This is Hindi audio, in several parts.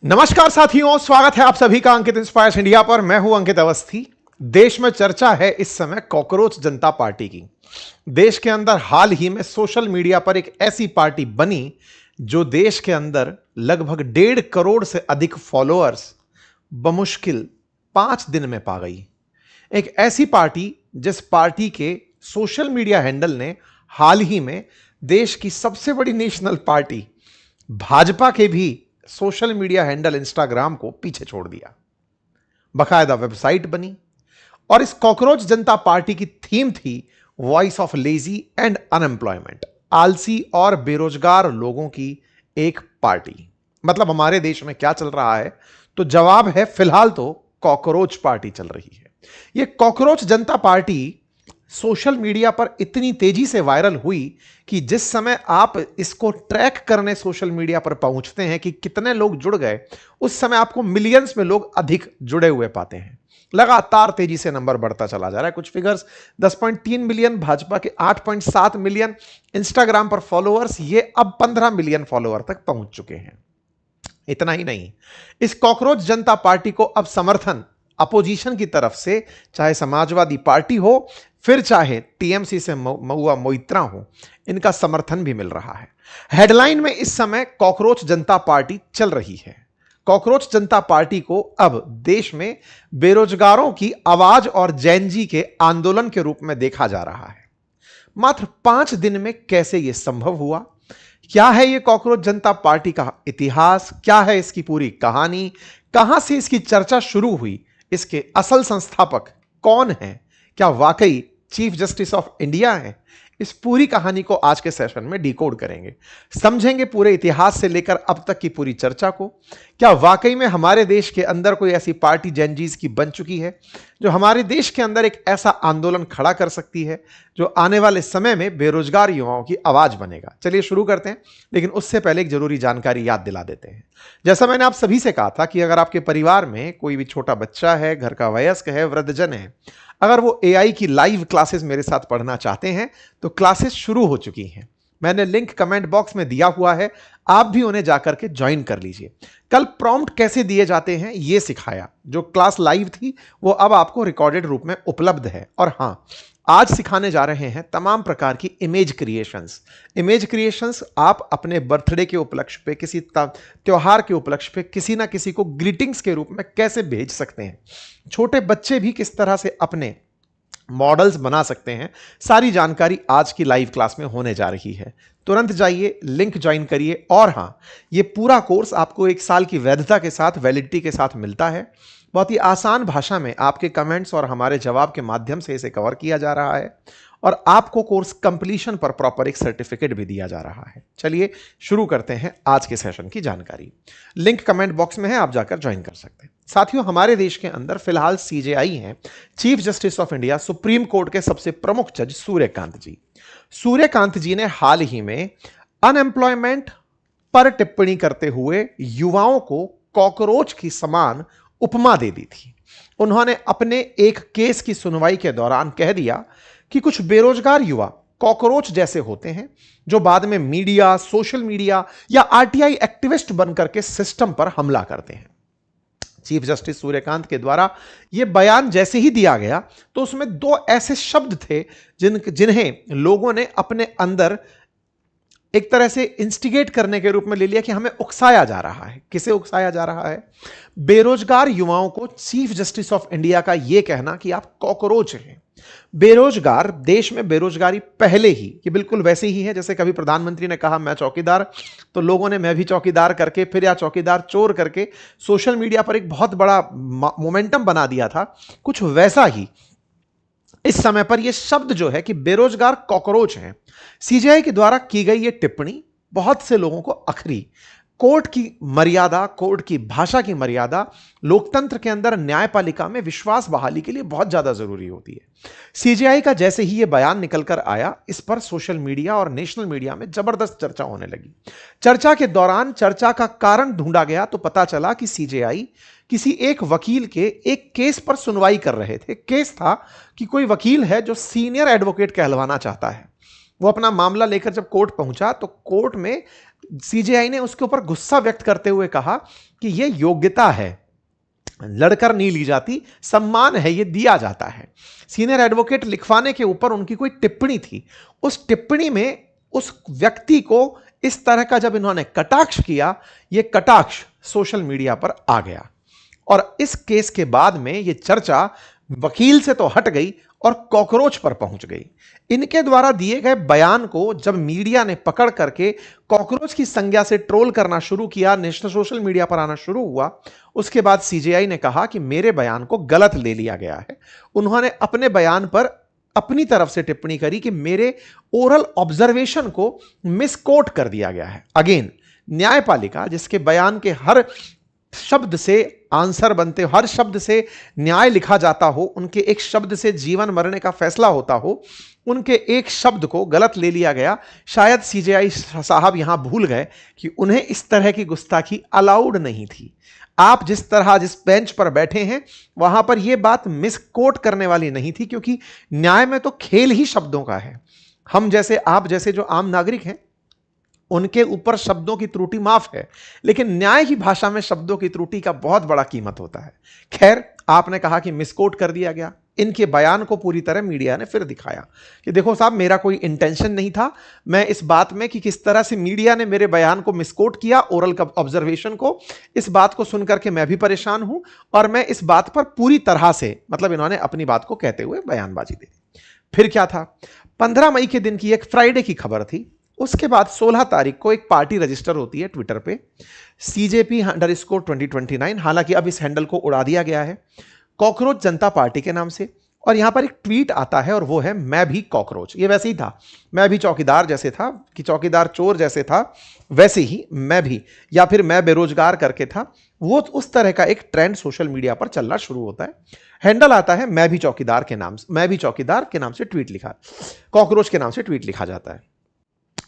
नमस्कार साथियों, स्वागत है आप सभी का अंकित इंस्पायर्स इंडिया पर। मैं हूं अंकित अवस्थी। देश में चर्चा है इस समय कॉकरोच जनता पार्टी की। देश के अंदर हाल ही में सोशल मीडिया पर एक ऐसी पार्टी बनी जो देश के अंदर लगभग 1.5 करोड़ से अधिक फॉलोअर्स बमुश्किल 5 दिन में पा गई। एक ऐसी पार्टी जिस पार्टी के सोशल मीडिया हैंडल ने हाल ही में देश की सबसे बड़ी नेशनल पार्टी भाजपा के भी सोशल मीडिया हैंडल इंस्टाग्राम को पीछे छोड़ दिया। बकायदा वेबसाइट बनी और इस कॉकरोच जनता पार्टी की थीम थी voice of lazy and unemployment, आलसी और बेरोजगार लोगों की एक पार्टी। मतलब हमारे देश में क्या चल रहा है? तो जवाब है फिलहाल तो कॉकरोच पार्टी चल रही है। यह कॉकरोच जनता पार्टी सोशल मीडिया पर इतनी तेजी से वायरल हुई कि जिस समय आप इसको ट्रैक करने सोशल मीडिया पर पहुंचते हैं कि कितने लोग जुड़ गए, उस समय आपको मिलियंस में लोग अधिक जुड़े हुए पाते हैं। लगातार तेजी से नंबर बढ़ता चला जा रहा है। कुछ फिगर्स 10.3 मिलियन भाजपा के, 8.7 मिलियन इंस्टाग्राम पर फॉलोअर्स, ये अब 15 मिलियन फॉलोअर तक पहुंच चुके हैं। इतना ही नहीं, इस कॉकरोच जनता पार्टी को अब समर्थन अपोजिशन की तरफ से, चाहे समाजवादी पार्टी हो फिर चाहे टीएमसी से महुआ मोइत्रा हो, इनका समर्थन भी मिल रहा है। हेडलाइन में इस समय कॉकरोच जनता पार्टी चल रही है। कॉकरोच जनता पार्टी को अब देश में बेरोजगारों की आवाज और जैनजी के आंदोलन के रूप में देखा जा रहा है। मात्र 5 दिन में कैसे यह संभव हुआ? क्या है यह कॉकरोच जनता पार्टी का इतिहास? क्या है इसकी पूरी कहानी? कहां से इसकी चर्चा शुरू हुई? इसके असल संस्थापक कौन हैं? क्या वाकई चीफ जस्टिस ऑफ इंडिया है? इस पूरी कहानी को आज के सेशन में डिकोड करेंगे, समझेंगे पूरे इतिहास से लेकर अब तक की पूरी चर्चा को। क्या वाकई में हमारे देश के अंदर कोई ऐसी पार्टी जेनजीज की बन चुकी है जो हमारे देश के अंदर एक ऐसा आंदोलन खड़ा कर सकती है जो आने वाले समय में बेरोजगार युवाओं की आवाज बनेगा? चलिए शुरू करते हैं, लेकिन उससे पहले एक जरूरी जानकारी याद दिला देते हैं। जैसा मैंने आप सभी से कहा था कि अगर आपके परिवार में कोई भी छोटा बच्चा है, घर का वयस्क है, वृद्धजन है, अगर वो एआई की लाइव क्लासेस मेरे साथ पढ़ना चाहते हैं तो क्लासेस शुरू हो चुकी हैं। मैंने लिंक कमेंट बॉक्स में दिया हुआ है, आप भी उन्हें जाकर के ज्वाइन कर लीजिए। कल प्रॉम्प्ट कैसे दिए जाते हैं ये सिखाया। जो क्लास लाइव थी वो अब आपको रिकॉर्डेड रूप में उपलब्ध है। और हां, आज सिखाने जा रहे हैं तमाम प्रकार की इमेज क्रिएशंस आप अपने बर्थडे के उपलक्ष्य पे, किसी त्योहार के उपलक्ष्य पे किसी ना किसी को ग्रीटिंग्स के रूप में कैसे भेज सकते हैं। छोटे बच्चे भी किस तरह से अपने मॉडल्स बना सकते हैं, सारी जानकारी आज की लाइव क्लास में होने जा रही है। तुरंत जाइए, लिंक ज्वाइन करिए। और हां, ये पूरा कोर्स आपको 1 साल की वैधता के साथ, वैलिडिटी के साथ मिलता है। बहुत ही आसान भाषा में आपके कमेंट्स और हमारे जवाब के माध्यम से इसे कवर किया जा रहा है और आपको कोर्स कंप्लीशन पर प्रॉपर एक सर्टिफिकेट भी दिया जा रहा है। चलिए शुरू करते हैं आज के सेशन की जानकारी। लिंक कमेंट बॉक्स में है, आप जाकर ज्वाइन कर सकते हैं। साथियों, हमारे देश के अंदर फिलहाल सीजेआई हैं, chief justice of India, supreme court के सबसे प्रमुख जज सूर्यकांत जी। सूर्यकांत जी ने हाल ही में अनएम्प्लॉयमेंट पर टिप्पणी करते हुए युवाओं को कॉकरोच की समान उपमा दे दी थी। उन्होंने अपने एक केस की सुनवाई के दौरान कह दिया कि कुछ बेरोजगार युवा कॉकरोच जैसे होते हैं जो बाद में मीडिया, सोशल मीडिया या आरटीआई एक्टिविस्ट बनकर के सिस्टम पर हमला करते हैं। चीफ जस्टिस सूर्यकांत के द्वारा यह बयान जैसे ही दिया गया तो उसमें 2 ऐसे शब्द थे जिन्हें लोगों ने अपने अंदर एक तरह से इंस्टिगेट करने के रूप में ले लिया कि हमें उकसाया जा रहा है। किसे उकसाया जा रहा है? बेरोजगार युवाओं को चीफ जस्टिस ऑफ इंडिया का यह कहना कि आप कॉकरोच हैं। बेरोजगार, देश में बेरोजगारी पहले ही कि बिल्कुल वैसे ही है जैसे कभी प्रधानमंत्री ने कहा मैं चौकीदार, तो लोगों ने मैं भी चौकीदार करके फिर या चौकीदार चोर करके सोशल मीडिया पर एक बहुत बड़ा मोमेंटम बना दिया था। कुछ वैसा ही इस समय पर यह शब्द जो है कि बेरोजगार कॉकरोच हैं, सीजेआई के द्वारा की गई यह टिप्पणी बहुत से लोगों को अखरी। कोर्ट की मर्यादा, कोर्ट की भाषा की मर्यादा लोकतंत्र के अंदर, न्यायपालिका में विश्वास बहाली के लिए बहुत ज्यादा जरूरी होती है। सीजेआई का जैसे ही यह बयान निकलकर आया, इस पर सोशल मीडिया और नेशनल मीडिया में जबरदस्त चर्चा होने लगी। चर्चा के दौरान चर्चा का कारण ढूंढा गया तो पता चला कि सीजेआई किसी एक वकील के एक केस पर सुनवाई कर रहे थे। केस था कि कोई वकील है जो सीनियर एडवोकेट कहलवाना चाहता है। वो अपना मामला लेकर जब कोर्ट पहुंचा तो कोर्ट में सीजेआई ने उसके ऊपर गुस्सा व्यक्त करते हुए कहा कि यह योग्यता है, लड़कर नहीं ली जाती, सम्मान है, यह दिया जाता है। सीनियर एडवोकेट लिखवाने के ऊपर उनकी कोई टिप्पणी थी, उस टिप्पणी में उस व्यक्ति को इस तरह का जब इन्होंने कटाक्ष किया, यह कटाक्ष सोशल मीडिया पर आ गया और इस केस के बाद में यह चर्चा वकील से तो हट गई और कॉकरोच पर पहुंच गई। इनके द्वारा दिए गए बयान को जब मीडिया ने पकड़ करके कॉकरोच की संज्ञा से ट्रोल करना शुरू किया, नेशनल सोशल मीडिया पर आना शुरू हुआ, उसके बाद सीजेआई ने कहा कि मेरे बयान को गलत ले लिया गया है। उन्होंने अपने बयान पर अपनी तरफ से टिप्पणी करी कि मेरे ओरल ऑब्जर्वेशन को मिसकोट कर दिया गया है। अगेन, न्यायपालिका जिसके बयान के हर शब्द से आंसर बनते हो, हर शब्द से न्याय लिखा जाता हो, उनके एक शब्द से जीवन मरने का फैसला होता हो, उनके एक शब्द को गलत ले लिया गया। शायद सीजेआई साहब यहां भूल गए कि उन्हें इस तरह की गुस्ताखी अलाउड नहीं थी। आप जिस तरह जिस बेंच पर बैठे हैं वहां पर यह बात मिसकोट करने वाली नहीं थी, क्योंकि न्याय में तो खेल ही शब्दों का है। हम जैसे, आप जैसे जो आम नागरिक हैं उनके ऊपर शब्दों की त्रुटि माफ है, लेकिन न्याय की भाषा में शब्दों की त्रुटि का बहुत बड़ा कीमत होता है। खैर, आपने कहा कि मिसकोट कर दिया गया। इनके बयान को पूरी तरह मीडिया ने फिर दिखाया कि देखो साहब, मेरा कोई इंटेंशन नहीं था। मैं इस बात में कि किस तरह से मीडिया ने मेरे बयान को मिसकोट किया, ओरल ऑब्जर्वेशन को, इस बात को सुनकर के मैं भी परेशान हूं और मैं इस बात पर पूरी तरह से, मतलब इन्होंने अपनी बात को कहते हुए बयानबाजी दे दी। फिर क्या था, 15 मई के दिन की एक फ्राइडे की खबर थी। उसके बाद 16 तारीख को एक पार्टी रजिस्टर होती है ट्विटर पे, CJP_2029। हालांकि अब इस हैंडल को उड़ा दिया गया है कॉकरोच जनता पार्टी के नाम से, और यहां पर एक ट्वीट आता है और वो है मैं भी कॉकरोच। ये वैसे ही था, मैं भी चौकीदार जैसे था कि चौकीदार चोर जैसे था, वैसे ही मैं भी, या फिर मैं बेरोजगार करके था, वो उस तरह का एक ट्रेंड सोशल मीडिया पर चलना शुरू होता है। हैंडल आता है मैं भी चौकीदार के नाम से, मैं भी चौकीदार के नाम से ट्वीट लिखा, कॉकरोच के नाम से ट्वीट लिखा जाता है।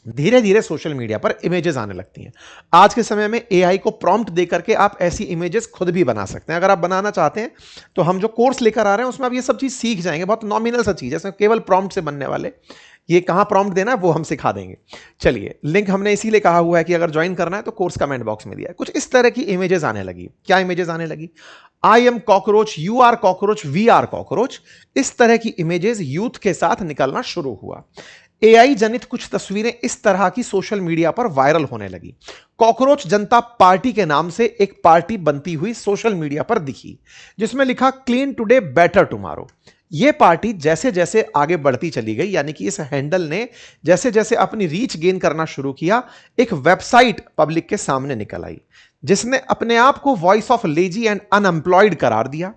धीरे धीरे सोशल मीडिया पर इमेजेस आने लगती हैं। आज के समय में एआई को प्रॉम्प्ट देकर के आप ऐसी इमेजेस खुद भी बना सकते हैं। अगर आप बनाना चाहते हैं तो हम जो कोर्स लेकर आ रहे हैं उसमें आप ये सब चीज़ सीख जाएंगे। बहुत नॉमिनल सा चीज़ है, इसमें केवल प्रॉम्प्ट से बनने वाले, ये कहाँ प्रॉम्प्ट देना है वो हम सिखा देंगे। चलिए, लिंक हमने इसीलिए कहा हुआ है कि अगर ज्वाइन करना है तो कोर्स कमेंट बॉक्स में दिया है। कुछ इस तरह की इमेजेस आने लगी। क्या इमेजेस आने लगी? I am cockroach, you are cockroach, we are cockroach, इस तरह की इमेजेस यूथ के साथ निकलना शुरू हुआ। एआई जनित कुछ तस्वीरें इस तरह की सोशल मीडिया पर वायरल होने लगी। कॉकरोच जनता पार्टी के नाम से एक पार्टी बनती हुई सोशल मीडिया पर दिखी, जिसमें लिखा क्लीन टुडे बेटर टुमारो। यह पार्टी जैसे जैसे आगे बढ़ती चली गई, यानी कि इस हैंडल ने जैसे जैसे अपनी रीच गेन करना शुरू किया, एक वेबसाइट पब्लिक के सामने निकल आई जिसने अपने आप को voice of lazy and unemployed करार दिया।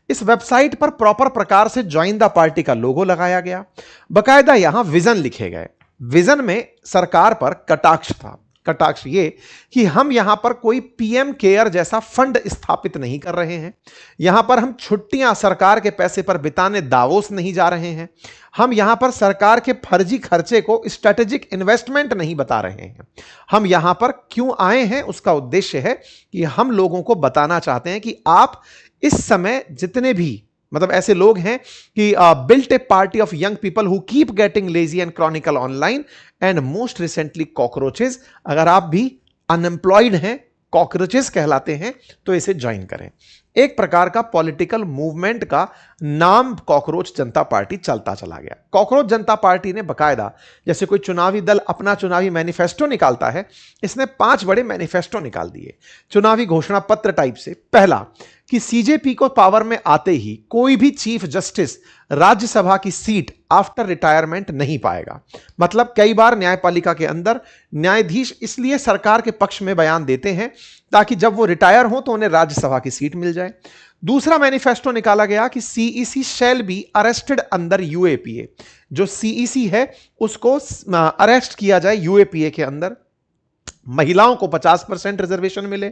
इस वेबसाइट पर प्रॉपर प्रकार से ज्वाइन द पार्टी का लोगो लगाया गया, बकायदा यहां विजन लिखे गए। विजन में सरकार पर कटाक्ष था। कटाक्ष ये कि हम यहां पर कोई पीएम केयर जैसा फंड स्थापित नहीं कर रहे हैं, यहां पर हम छुट्टियां सरकार के पैसे पर बिताने दावोस नहीं जा रहे हैं, हम यहां पर सरकार के फर्जी खर्चे को स्ट्रेटेजिक इन्वेस्टमेंट नहीं बता रहे हैं। हम यहां पर क्यों आए हैं, उसका उद्देश्य है कि हम लोगों को बताना चाहते हैं कि आप इस समय जितने भी, मतलब ऐसे लोग हैं कि built A party of young people who keep getting lazy and Chronicle online and most recently cockroaches. अगर आप भी अनएम्प्लॉयड हैं, कॉकरोचेस कहलाते हैं, तो इसे ज्वाइन करें। एक प्रकार का पॉलिटिकल मूवमेंट का नाम कॉकरोच जनता पार्टी चलता चला गया। कॉकरोच जनता पार्टी ने बकायदा, जैसे कोई चुनावी दल अपना चुनावी मैनिफेस्टो निकालता है, इसने 5 बड़े मैनिफेस्टो निकाल दिए चुनावी घोषणा पत्र टाइप से। पहला कि सीजेपी को पावर में आते ही कोई भी चीफ जस्टिस राज्यसभा की सीट आफ्टर रिटायरमेंट नहीं पाएगा। मतलब कई बार न्यायपालिका के अंदर न्यायाधीश इसलिए सरकार के पक्ष में बयान देते हैं ताकि जब वो रिटायर हो तो उन्हें राज्यसभा की सीट मिल जाए। दूसरा मैनिफेस्टो निकाला गया कि CEC shall be arrested under UAPA. जो सीईसी है उसको अरेस्ट किया जाए यूएपीए के अंदर। महिलाओं को 50% रिजर्वेशन मिले।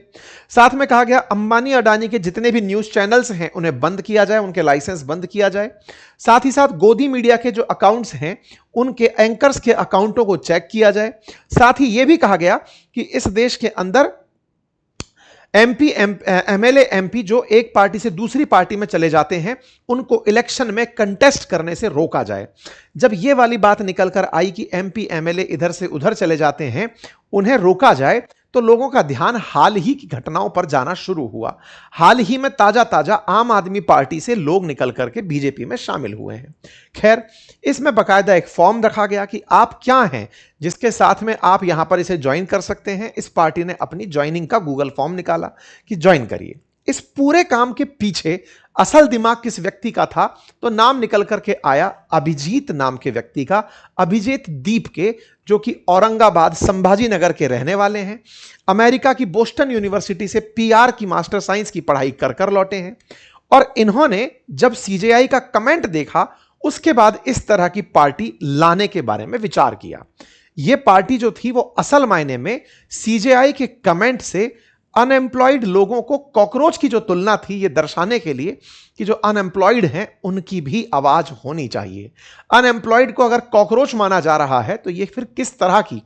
साथ में कहा गया अंबानी अडानी के जितने भी न्यूज चैनल्स हैं उन्हें बंद किया जाए, उनके लाइसेंस बंद किया जाए। साथ ही साथ गोदी मीडिया के जो अकाउंट्स हैं उनके एंकर्स के अकाउंटों को चेक किया जाए। साथ ही यह भी कहा गया कि इस देश के अंदर एमपी एमएलए एमपी जो एक पार्टी से दूसरी पार्टी में चले जाते हैं, उनको इलेक्शन में कंटेस्ट करने से रोका जाए। जब यह वाली बात निकल कर आई कि एमपी एमएलए इधर से उधर चले जाते हैं, उन्हें रोका जाए, तो लोगों का ध्यान हाल ही की घटनाओं पर जाना शुरू हुआ। हाल ही में ताजा ताजा आम आदमी पार्टी से लोग निकल करके बीजेपी में शामिल हुए हैं। खैर, इसमें बकायदा एक फॉर्म रखा गया कि आप क्या हैं जिसके साथ में आप यहां पर इसे ज्वाइन कर सकते हैं। इस पार्टी ने अपनी ज्वाइनिंग का गूगल फॉर्म निकाला कि ज्वाइन करिए। इस पूरे काम के पीछे असल दिमाग किस व्यक्ति का था, तो नाम निकल करके आया अभिजीत नाम के व्यक्ति का, अभिजीत दीप के, जो कि औरंगाबाद संभाजी नगर के रहने वाले हैं। अमेरिका की बोस्टन यूनिवर्सिटी से पीआर की मास्टर साइंस की पढ़ाई कर कर लौटे हैं। और इन्होंने जब सीजेआई का कमेंट देखा, उसके बाद इस तरह की पार्टी लाने के बारे में विचार किया। यह पार्टी जो थी वो असल मायने में सीजेआई के कमेंट से अनएम्प्लॉयड लोगों को कॉकरोच की जो तुलना थी, ये दर्शाने के लिए कि जो अनएम्प्लॉयड हैं उनकी भी आवाज होनी चाहिए। अनएम्प्लॉयड को अगर कॉकरोच माना जा रहा है तो ये फिर किस तरह की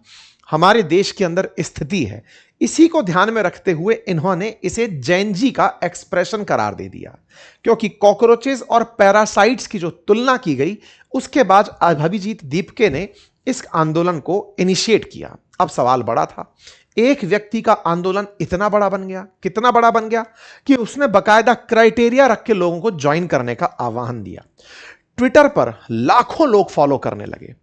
हमारे देश के अंदर स्थिति है। इसी को ध्यान में रखते हुए इन्होंने इसे जैन जी का एक्सप्रेशन करार दे दिया, क्योंकि कॉकरोचेस और पैरासाइट्स की जो तुलना की गई, उसके बाद अभिजीत दीपके ने इस आंदोलन को इनिशिएट किया। अब सवाल बड़ा था, एक व्यक्ति का आंदोलन इतना बड़ा बन गया, कितना बड़ा बन गया कि उसने बकायदा क्राइटेरिया रख के लोगों को ज्वाइन करने का आह्वान दिया। ट्विटर पर लाखों लोग फॉलो करने लगे।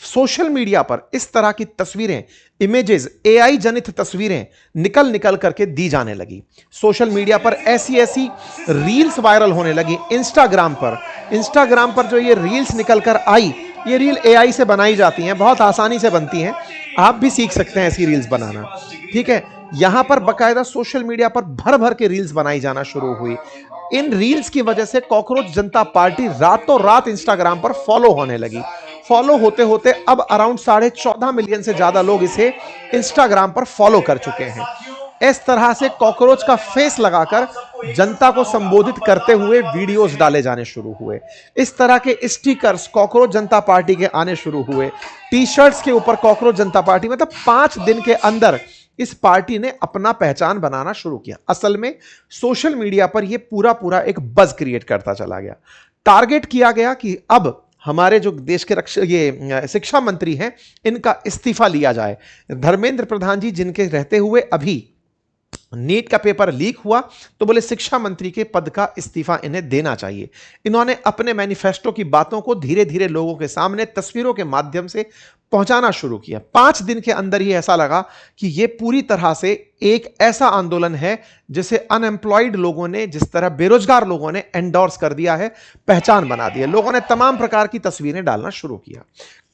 सोशल मीडिया पर इस तरह की तस्वीरें, इमेजेस, एआई जनित तस्वीरें निकल निकल करके दी जाने लगी। सोशल मीडिया पर ऐसी ऐसी रील्स वायरल होने लगी। इंस्टाग्राम पर जो ये रील्स निकल कर आई, ये रील एआई से बनाई जाती हैं, बहुत आसानी से बनती हैं। आप भी सीख सकते हैं ऐसी रील्स बनाना, ठीक है। यहां पर बकायदा सोशल मीडिया पर भर भर के रील्स बनाई जाना शुरू हुई। इन रील्स की वजह से कॉकरोच जनता पार्टी रातों रात इंस्टाग्राम पर फॉलो होने लगी। फॉलो होते होते अब अराउंड 14.5 मिलियन से ज्यादा लोग इसे इंस्टाग्राम पर फॉलो कर चुके हैं। इस तरह से कॉकरोच का फेस लगाकर जनता को संबोधित करते हुए वीडियोस डाले जाने शुरू हुए। इस तरह के स्टिकर्स कॉकरोच जनता पार्टी के आने शुरू हुए। टी शर्ट्स के ऊपर कॉकरोच जनता पार्टी, मतलब 5 दिन के अंदर इस पार्टी ने अपना पहचान बनाना शुरू किया। असल में सोशल मीडिया पर यह पूरा एक बज क्रिएट करता चला गया। टारगेट किया गया कि अब हमारे जो देश के शिक्षा मंत्री हैं, इनका इस्तीफा लिया जाए। धर्मेंद्र प्रधान जी, जिनके रहते हुए अभी नीट का पेपर लीक हुआ, तो बोले शिक्षा मंत्री के पद का इस्तीफा इन्हें देना चाहिए। इन्होंने अपने मैनिफेस्टो की बातों को धीरे धीरे लोगों के सामने तस्वीरों के माध्यम से पहुंचाना शुरू किया। 5 दिन के अंदर ही ऐसा लगा कि यह पूरी तरह से एक ऐसा आंदोलन है जिसे अनएम्प्लॉयड लोगों ने, जिस तरह बेरोजगार लोगों ने एंडोर्स कर दिया है, पहचान बना दिया। लोगों ने तमाम प्रकार की तस्वीरें डालना शुरू किया।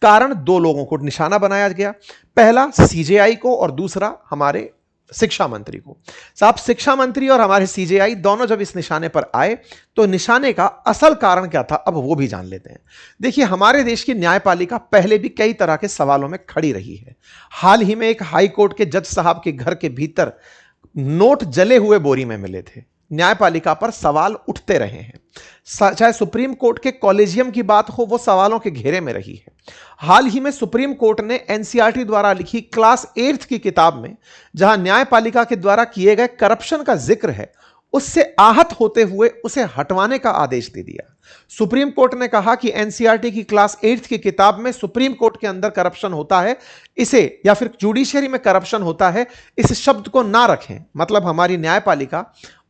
कारण 2 लोगों को निशाना बनाया गया, पहला सीजेआई को और दूसरा हमारे शिक्षा मंत्री को। साहब, शिक्षा मंत्री और हमारे सीजेआई दोनों जब इस निशाने पर आए, तो निशाने का असल कारण क्या था, अब वो भी जान लेते हैं। देखिए, हमारे देश की न्यायपालिका पहले भी कई तरह के सवालों में खड़ी रही है। हाल ही में एक हाई कोर्ट के जज साहब के घर के भीतर नोट जले हुए बोरी में मिले थे। न्यायपालिका पर सवाल उठते रहे हैं। चाहे सुप्रीम कोर्ट के कॉलेजियम की बात हो, वो सवालों के घेरे में रही है। हाल ही में सुप्रीम कोर्ट ने एनसीईआरटी द्वारा लिखी क्लास 8th की किताब में, जहां न्यायपालिका के द्वारा किए गए करप्शन का जिक्र है, उससे आहत होते हुए उसे हटवाने का आदेश दे दिया। सुप्रीम कोर्ट ने कहा कि एनसीईआरटी की क्लास 8th की किताब में सुप्रीम कोर्ट के अंदर करप्शन होता है, इसे, या फिर जुडिशरी में करप्शन होता है, इस शब्द को ना रखें। मतलब हमारी न्यायपालिका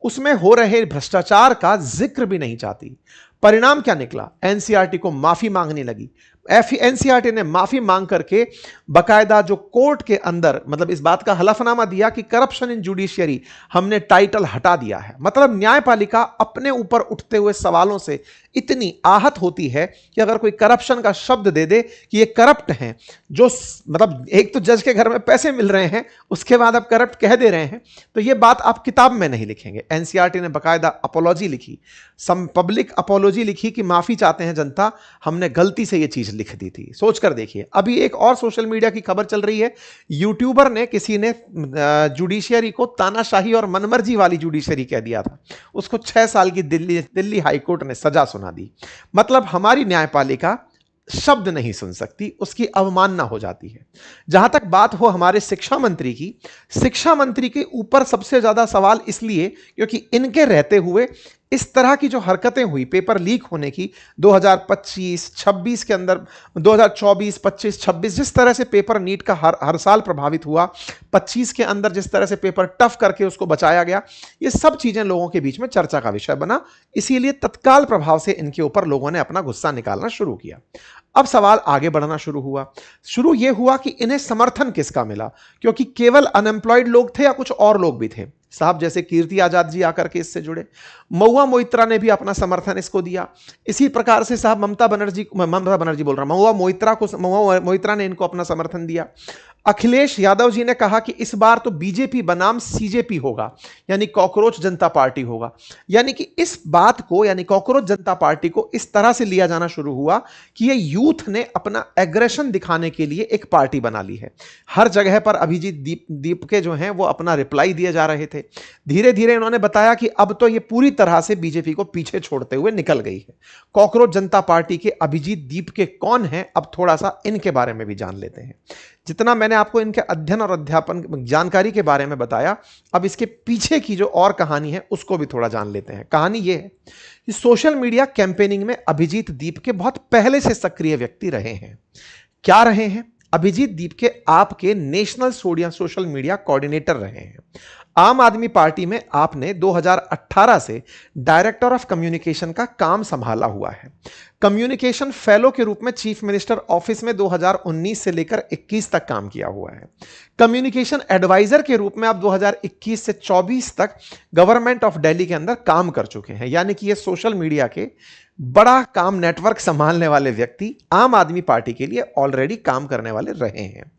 उसमें हो रहे भ्रष्टाचार का जिक्र भी नहीं चाहती। परिणाम क्या निकला, एनसीईआरटी को माफी मांगने लगी। एनसीईआरटी ने माफी मांग करके बकायदा जो कोर्ट के अंदर, मतलब इस बात का हलफनामा दिया कि करप्शन इन जुडिशियरी, हमने टाइटल हटा दिया है। मतलब न्यायपालिका अपने ऊपर उठते हुए सवालों से इतनी आहत होती है कि अगर कोई करप्शन का शब्द दे दे कि ये करप्ट हैं, जो मतलब एक तो जज के घर में पैसे मिल रहे हैं, उसके बाद आप करप्ट कह दे रहे हैं, तो ये बात आप किताब में नहीं लिखेंगे। एनसीईआरटी ने बकायदा अपोलॉजी लिखी, पब्लिक अपोलॉजी लिखी कि माफी चाहते हैं जनता, हमने गलती से ये चीज लिख दी थी। सोचकर देखिए। अभी एक और सोशल मीडिया की खबर चल रही है, यूट्यूबर ने, किसी ने जुडिशियरी को तानाशाही और मनमर्जी वाली जुडिशियरी कह दिया था, उसको 6 साल की दिल्ली हाईकोर्ट ने सजा सुना दी। मतलब हमारी न्यायपालिका शब्द नहीं सुन सकती, उसकी अवमानना हो जाती है। जहां तक बात हो हमारे शिक्षा मंत्री की, शिक्षा मंत्री के ऊपर सबसे ज्यादा सवाल इसलिए क्योंकि इनके रहते हुए इस तरह की जो हरकतें हुई पेपर लीक होने की 2025-26 के अंदर, 2024, 25, 26 जिस तरह से पेपर नीट का हर साल प्रभावित हुआ, 25 के अंदर जिस तरह से पेपर टफ करके उसको बचाया गया, ये सब चीजें लोगों के बीच में चर्चा का विषय बना। इसीलिए तत्काल प्रभाव से इनके ऊपर लोगों ने अपना गुस्सा निकालना शुरू किया। अब सवाल आगे बढ़ना शुरू यह हुआ कि इन्हें समर्थन किसका मिला, क्योंकि केवल अनएम्प्लॉयड लोग थे या कुछ और लोग भी थे साहब, जैसे कीर्ति आजाद जी आकर के इससे जुड़े, महुआ मोइत्रा ने भी अपना समर्थन इसको दिया। इसी प्रकार से साहब ममता बनर्जी बोल रहा, महुआ मोइत्रा ने इनको अपना समर्थन दिया। अखिलेश यादव जी ने कहा कि इस बार तो बीजेपी बनाम सीजेपी होगा, यानी कॉकरोच जनता पार्टी होगा। यानी कि इस बात को, यानी कॉकरोच जनता पार्टी को इस तरह से लिया जाना शुरू हुआ कि ये यूथ ने अपना एग्रेशन दिखाने के लिए एक पार्टी बना ली है। हर जगह पर अभिजीत दीप के जो हैं वो अपना रिप्लाई दिए जा रहे थे। धीरे धीरे उन्होंने बताया कि अब तो ये पूरी तरह से बीजेपी को पीछे छोड़ते हुए निकल गई है। कॉकरोच जनता पार्टी के अभिजीत दीप के कौन हैं, अब थोड़ा सा इनके बारे में भी जान लेते हैं। जितना मैंने आपको इनके अध्ययन और अध्यापन जानकारी के बारे में बताया, अब इसके पीछे की जो और कहानी है उसको भी थोड़ा जान लेते हैं। कहानी यह है कि सोशल मीडिया कैंपेनिंग में अभिजीत दीप के बहुत पहले से सक्रिय व्यक्ति रहे हैं। क्या रहे हैं? अभिजीत दीप के आपके नेशनल सोशल मीडिया कोऑर्डिनेटर रहे हैं। आम आदमी पार्टी में आपने 2018 से डायरेक्टर ऑफ कम्युनिकेशन का काम संभाला हुआ है। कम्युनिकेशन फेलो के रूप में चीफ मिनिस्टर ऑफिस में 2019 से लेकर 21 तक काम किया हुआ है। कम्युनिकेशन एडवाइजर के रूप में आप 2021 से 24 तक गवर्नमेंट ऑफ दिल्ली के अंदर काम कर चुके हैं। यानी कि ये सोशल मीडिया के बड़ा काम नेटवर्क संभालने वाले व्यक्ति आम आदमी पार्टी के लिए ऑलरेडी काम करने वाले रहे हैं।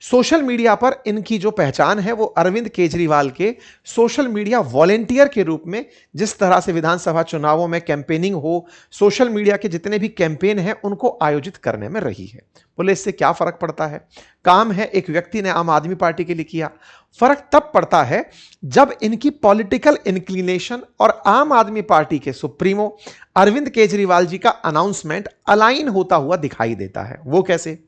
सोशल मीडिया पर इनकी जो पहचान है वो अरविंद केजरीवाल के सोशल मीडिया वॉलेंटियर के रूप में, जिस तरह से विधानसभा चुनावों में कैंपेनिंग हो, सोशल मीडिया के जितने भी कैंपेन हैं उनको आयोजित करने में रही है। बोले इससे क्या फर्क पड़ता है? काम है एक व्यक्ति ने आम आदमी पार्टी के लिए किया। फर्क तब पड़ता है जब इनकी पॉलिटिकल इंक्लिनेशन और आम आदमी पार्टी के सुप्रीमो अरविंद केजरीवाल जी का अनाउंसमेंट अलाइन होता हुआ दिखाई देता है। वो कैसे?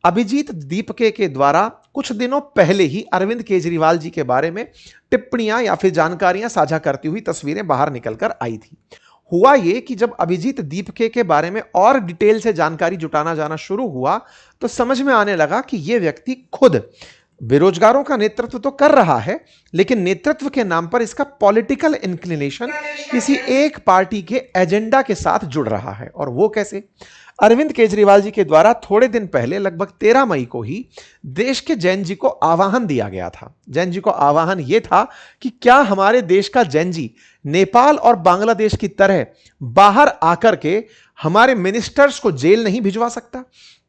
अभिजीत दीपके के द्वारा कुछ दिनों पहले ही अरविंद केजरीवाल जी के बारे में टिप्पणियां या फिर जानकारियां साझा करती हुई तस्वीरें बाहर निकलकर आई थी। हुआ यह कि जब अभिजीत दीपके के बारे में और डिटेल से जानकारी जुटाना जाना शुरू हुआ तो समझ में आने लगा कि यह व्यक्ति खुद बेरोजगारों का नेतृत्व तो कर रहा है, लेकिन नेतृत्व के नाम पर इसका पॉलिटिकल इंक्लिनेशन किसी एक पार्टी के एजेंडा के साथ जुड़ रहा है। और वो कैसे? अरविंद केजरीवाल जी के द्वारा थोड़े दिन पहले लगभग 13 मई को ही देश के जैन जी को आह्वान दिया गया था। जैन जी को आह्वान यह था कि क्या हमारे देश का जैन जी नेपाल और बांग्लादेश की तरह बाहर आकर के हमारे मिनिस्टर्स को जेल नहीं भिजवा सकता?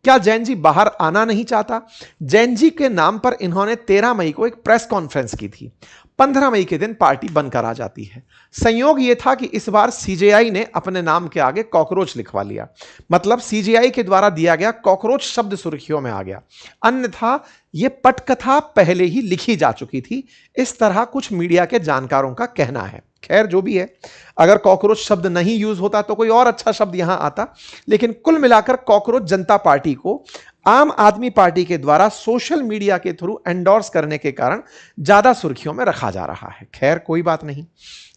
क्या जैन जी बाहर आना नहीं चाहता? जैन जी के नाम पर इन्होंने 13 मई को एक प्रेस कॉन्फ्रेंस की थी। 15 मई के दिन पार्टी बनकर आ जाती है। संयोग यह था कि इस बार सीजेआई ने अपने नाम के आगे कॉकरोच लिखवा लिया, मतलब सीजेआई के द्वारा दिया गया कॉकरोच शब्द सुर्खियों में आ गया। अन्यथा यह पटकथा पहले ही लिखी जा चुकी थी, इस तरह कुछ मीडिया के जानकारों का कहना है। खैर जो भी है, अगर कॉकरोच शब्द नहीं यूज होता तो कोई और अच्छा शब्द यहां आता, लेकिन कुल मिलाकर कॉकरोच जनता पार्टी को आम आदमी पार्टी के द्वारा सोशल मीडिया के थ्रू एंडोर्स करने के कारण ज्यादा सुर्खियों में रखा जा रहा है। खैर कोई बात नहीं।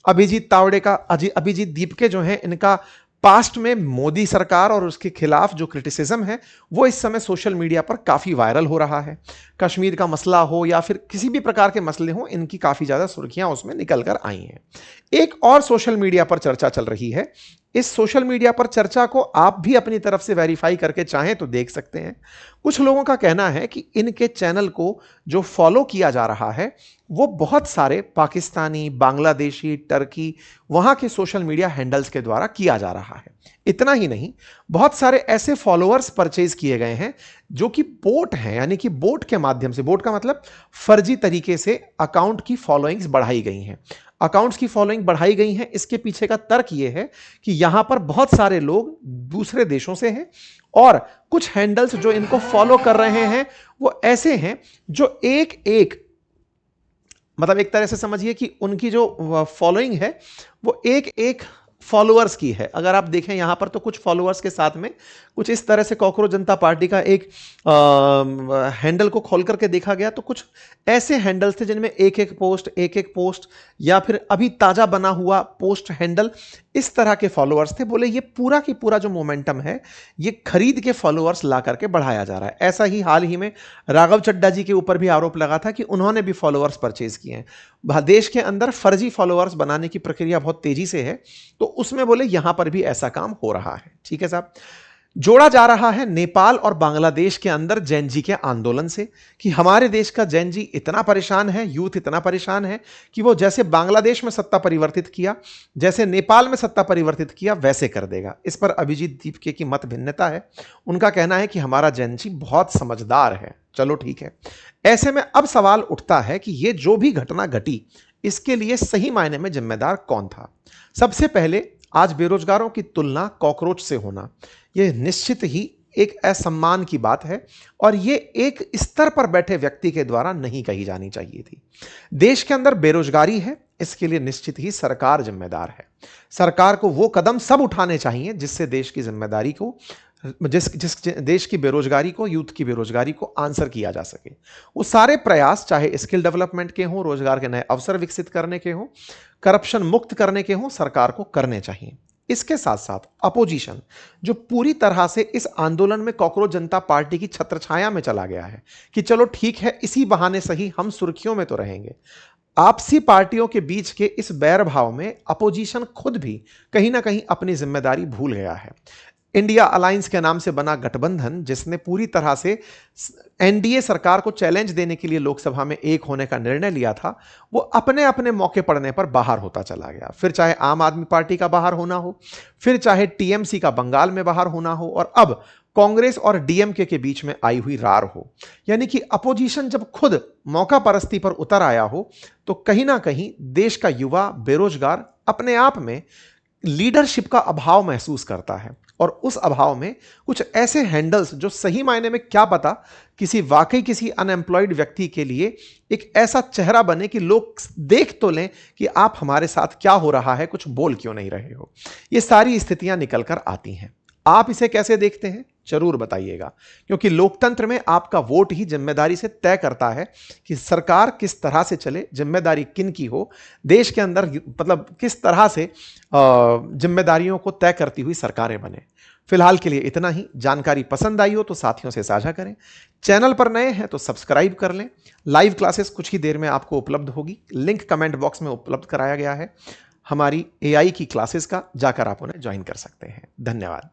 अभिजीत दीपके जो है, इनका पास्ट में मोदी सरकार और उसके खिलाफ जो क्रिटिसिज्म है वो इस समय सोशल मीडिया पर काफी वायरल हो रहा है। कश्मीर का मसला हो या फिर किसी भी प्रकार के मसले हो, इनकी काफी ज्यादा सुर्खियां उसमें निकल कर आई हैं। एक और सोशल मीडिया पर चर्चा चल रही है। इस सोशल मीडिया पर चर्चा को आप भी अपनी तरफ से वेरीफाई करके चाहें तो देख सकते हैं। कुछ लोगों का कहना है कि इनके चैनल को जो फॉलो किया जा रहा है वो बहुत सारे पाकिस्तानी, बांग्लादेशी, टर्की, वहां के सोशल मीडिया हैंडल्स के द्वारा किया जा रहा है। इतना ही नहीं, बहुत सारे ऐसे फॉलोअर्स परचेज किए गए हैं जो कि बोट हैं, यानी कि बोट के माध्यम से, बोट का मतलब फर्जी तरीके से अकाउंट की फॉलोइंग्स बढ़ाई गई हैं। अकाउंट्स की फॉलोइंग बढ़ाई गई है, इसके पीछे का तर्क यह है कि यहां पर बहुत सारे लोग दूसरे देशों से हैं और कुछ हैंडल्स जो इनको फॉलो कर रहे हैं वो ऐसे हैं जो मतलब एक तरह से समझिए कि उनकी जो फॉलोइंग है वो एक फॉलोअर्स की है। अगर आप देखें यहां पर तो कुछ फॉलोअर्स के साथ में कुछ इस तरह से कॉकरोच जनता पार्टी का एक हैंडल को खोल करके देखा गया तो कुछ ऐसे हैंडल्स थे जिनमें एक एक पोस्ट या फिर अभी ताजा बना हुआ पोस्ट हैंडल, इस तरह के फॉलोअर्स थे। बोले ये पूरा की पूरा जो मोमेंटम है ये खरीद के फॉलोअर्स ला करके बढ़ाया जा रहा है। ऐसा ही हाल ही में राघव चड्ढा जी के ऊपर भी आरोप लगा था कि उन्होंने भी फॉलोअर्स परचेज किए हैं। देश के अंदर फर्जी फॉलोअर्स बनाने की प्रक्रिया बहुत तेजी से है, तो उसमें बोले यहां पर भी ऐसा काम हो रहा है। ठीक है साहब। जोड़ा जा रहा है नेपाल और बांग्लादेश के अंदर जैन जी के आंदोलन से कि हमारे देश का जैन जी इतना परेशान है, यूथ इतना परेशान है कि वो जैसे बांग्लादेश में सत्ता परिवर्तित किया, जैसे नेपाल में सत्ता परिवर्तित किया, वैसे कर देगा। इस पर अभिजीत दीपके की मत भिन्नता है। उनका कहना है कि हमारा जैन जी बहुत समझदार है। चलो ठीक है। ऐसे में अब सवाल उठता है कि ये जो भी घटना घटी इसके लिए सही मायने में जिम्मेदार कौन था। सबसे पहले आज बेरोजगारों की तुलना कॉकरोच से होना यह निश्चित ही एक असम्मान की बात है और यह एक स्तर पर बैठे व्यक्ति के द्वारा नहीं कही जानी चाहिए थी। देश के अंदर बेरोजगारी है, इसके लिए निश्चित ही सरकार जिम्मेदार है। सरकार को वो कदम सब उठाने चाहिए जिससे देश की जिम्मेदारी को जिस देश की बेरोजगारी को, यूथ की बेरोजगारी को आंसर किया जा सके। वो सारे प्रयास चाहे स्किल डेवलपमेंट के हों, रोजगार के नए अवसर विकसित करने के हों, करप्शन मुक्त करने के हों, सरकार को करने चाहिए। इसके साथ साथ अपोजिशन जो पूरी तरह से इस आंदोलन में कॉकरोच जनता पार्टी की छत्रछाया में चला गया है कि चलो ठीक है इसी बहाने सही हम सुर्खियों में तो रहेंगे, आपसी पार्टियों के बीच के इस बैर भाव में अपोजिशन खुद भी कहीं ना कहीं अपनी जिम्मेदारी भूल गया है। इंडिया अलायंस के नाम से बना गठबंधन जिसने पूरी तरह से एनडीए सरकार को चैलेंज देने के लिए लोकसभा में एक होने का निर्णय लिया था, वो अपने अपने मौके पड़ने पर बाहर होता चला गया। फिर चाहे आम आदमी पार्टी का बाहर होना हो, फिर चाहे टीएमसी का बंगाल में बाहर होना हो, और अब कांग्रेस और डीएमके के बीच में आई हुई रार हो। यानी कि अपोजिशन जब खुद मौका परस्ती पर उतर आया हो तो कहीं ना कहीं देश का युवा बेरोजगार अपने आप में लीडरशिप का अभाव महसूस करता है और उस अभाव में कुछ ऐसे हैंडल्स जो सही मायने में क्या पता किसी अनएम्प्लॉयड व्यक्ति के लिए एक ऐसा चेहरा बने कि लोग देख तो लें कि आप हमारे साथ क्या हो रहा है, कुछ बोल क्यों नहीं रहे हो। ये सारी स्थितियां निकल कर आती हैं। आप इसे कैसे देखते हैं जरूर बताइएगा, क्योंकि लोकतंत्र में आपका वोट ही जिम्मेदारी से तय करता है कि सरकार किस तरह से चले, जिम्मेदारी किन की हो, देश के अंदर मतलब किस तरह से जिम्मेदारियों को तय करती हुई सरकारें बने। फिलहाल के लिए इतना ही। जानकारी पसंद आई हो तो साथियों से साझा करें। चैनल पर नए हैं तो सब्सक्राइब कर लें। लाइव क्लासेस कुछ ही देर में आपको उपलब्ध होगी, लिंक कमेंट बॉक्स में उपलब्ध कराया गया है। हमारी एआई की क्लासेस का जाकर आप उन्हें ज्वाइन कर सकते हैं। धन्यवाद।